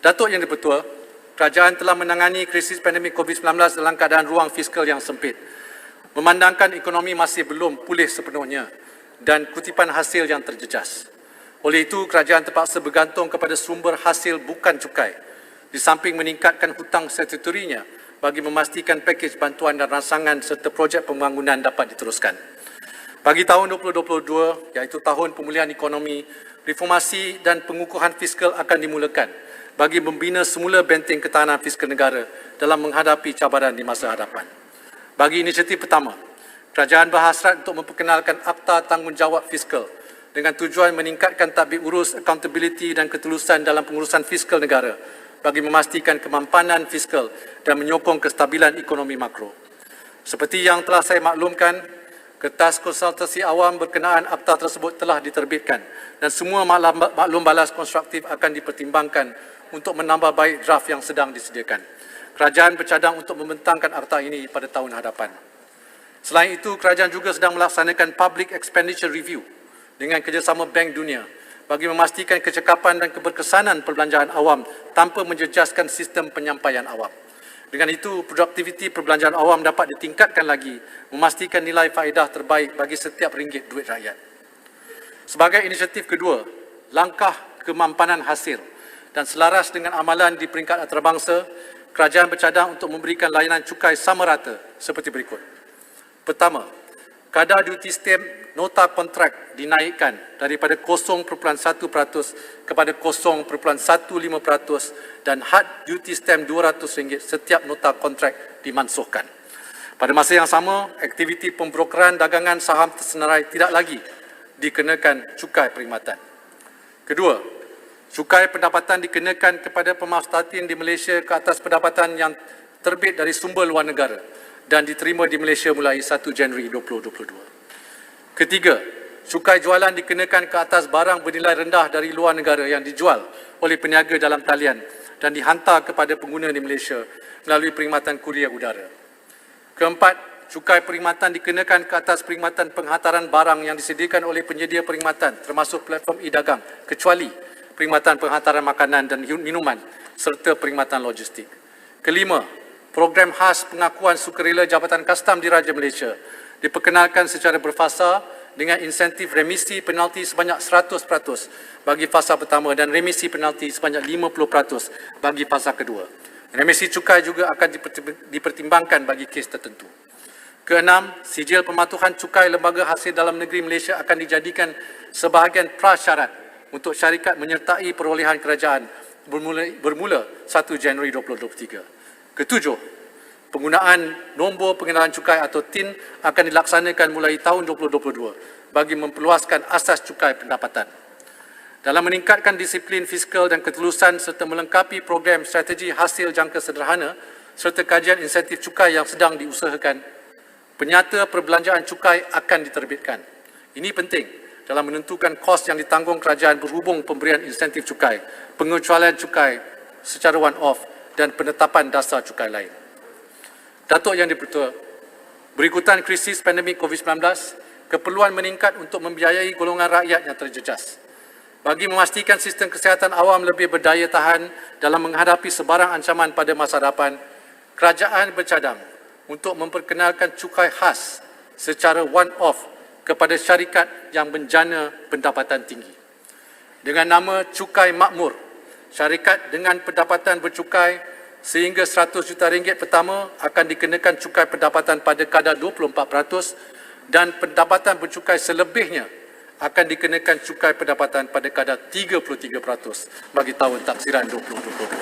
Datuk Yang di-Pertua, kerajaan telah menangani krisis pandemik COVID-19 dalam keadaan ruang fiskal yang sempit. Memandangkan ekonomi masih belum pulih sepenuhnya dan kutipan hasil yang terjejas. Oleh itu, kerajaan terpaksa bergantung kepada sumber hasil bukan cukai, di samping meningkatkan hutang statutorinya bagi memastikan pakej bantuan dan rancangan serta projek pembangunan dapat diteruskan. Bagi tahun 2022, iaitu tahun pemulihan ekonomi, reformasi dan pengukuhan fiskal akan dimulakan bagi membina semula benteng ketahanan fiskal negara dalam menghadapi cabaran di masa hadapan. Bagi inisiatif pertama, kerajaan berhasrat untuk memperkenalkan Akta Tanggungjawab Fiskal dengan tujuan meningkatkan tadbir urus accountability dan ketulusan dalam pengurusan fiskal negara bagi memastikan kemampanan fiskal dan menyokong kestabilan ekonomi makro. Seperti yang telah saya maklumkan, kertas konsultasi awam berkenaan akta tersebut telah diterbitkan dan semua maklum balas konstruktif akan dipertimbangkan untuk menambah baik draft yang sedang disediakan. Kerajaan bercadang untuk membentangkan akta ini pada tahun hadapan. Selain itu, kerajaan juga sedang melaksanakan Public Expenditure Review dengan kerjasama Bank Dunia bagi memastikan kecekapan dan keberkesanan perbelanjaan awam tanpa menjejaskan sistem penyampaian awam. Dengan itu, produktiviti perbelanjaan awam dapat ditingkatkan lagi, memastikan nilai faedah terbaik bagi setiap ringgit duit rakyat. Sebagai inisiatif kedua, langkah kemampanan hasil dan selaras dengan amalan di peringkat antarabangsa, kerajaan bercadang untuk memberikan layanan cukai sama rata seperti berikut. Pertama, kadar duty stamp nota kontrak dinaikkan daripada 0.1% kepada 0.15% dan had duty stamp RM200 setiap nota kontrak dimansuhkan. Pada masa yang sama, aktiviti pembrokeran dagangan saham tersenarai tidak lagi dikenakan cukai perkhidmatan. Kedua, cukai pendapatan dikenakan kepada pemanfaatan di Malaysia ke atas pendapatan yang terbit dari sumber luar negara dan diterima di Malaysia mulai 1 Januari 2022. Ketiga, cukai jualan dikenakan ke atas barang bernilai rendah dari luar negara yang dijual oleh peniaga dalam talian dan dihantar kepada pengguna di Malaysia melalui perkhidmatan kurier udara. Keempat, cukai perkhidmatan dikenakan ke atas perkhidmatan penghantaran barang yang disediakan oleh penyedia perkhidmatan termasuk platform e-dagang kecuali perkhidmatan penghantaran makanan dan minuman serta perkhidmatan logistik. Kelima, program khas pengakuan sukarela Jabatan Kastam Diraja Malaysia diperkenalkan secara berfasa dengan insentif remisi penalti sebanyak 100% bagi fasa pertama dan remisi penalti sebanyak 50% bagi fasa kedua. Remisi cukai juga akan dipertimbangkan bagi kes tertentu. Keenam, sijil pematuhan cukai lembaga hasil dalam negeri Malaysia akan dijadikan sebahagian prasyarat untuk syarikat menyertai perolehan kerajaan bermula 1 Januari 2023. Ketujuh, penggunaan nombor pengenalan cukai atau TIN akan dilaksanakan mulai tahun 2022 bagi memperluaskan asas cukai pendapatan. Dalam meningkatkan disiplin fiskal dan ketulusan serta melengkapi program strategi hasil jangka sederhana serta kajian insentif cukai yang sedang diusahakan, penyata perbelanjaan cukai akan diterbitkan. Ini penting dalam menentukan kos yang ditanggung kerajaan berhubung pemberian insentif cukai, pengecualian cukai secara one-off dan penetapan dasar cukai lain. Datuk Yang di-Pertua, berikutan krisis pandemik COVID-19, keperluan meningkat untuk membiayai golongan rakyat yang terjejas. Bagi memastikan sistem kesihatan awam lebih berdaya tahan dalam menghadapi sebarang ancaman pada masa hadapan, kerajaan bercadang untuk memperkenalkan cukai khas secara one-off kepada syarikat yang menjana pendapatan tinggi. Dengan nama Cukai Makmur, syarikat dengan pendapatan bercukai sehingga RM100 juta pertama akan dikenakan cukai pendapatan pada kadar 24% dan pendapatan bercukai selebihnya akan dikenakan cukai pendapatan pada kadar 33% bagi tahun taksiran 2022.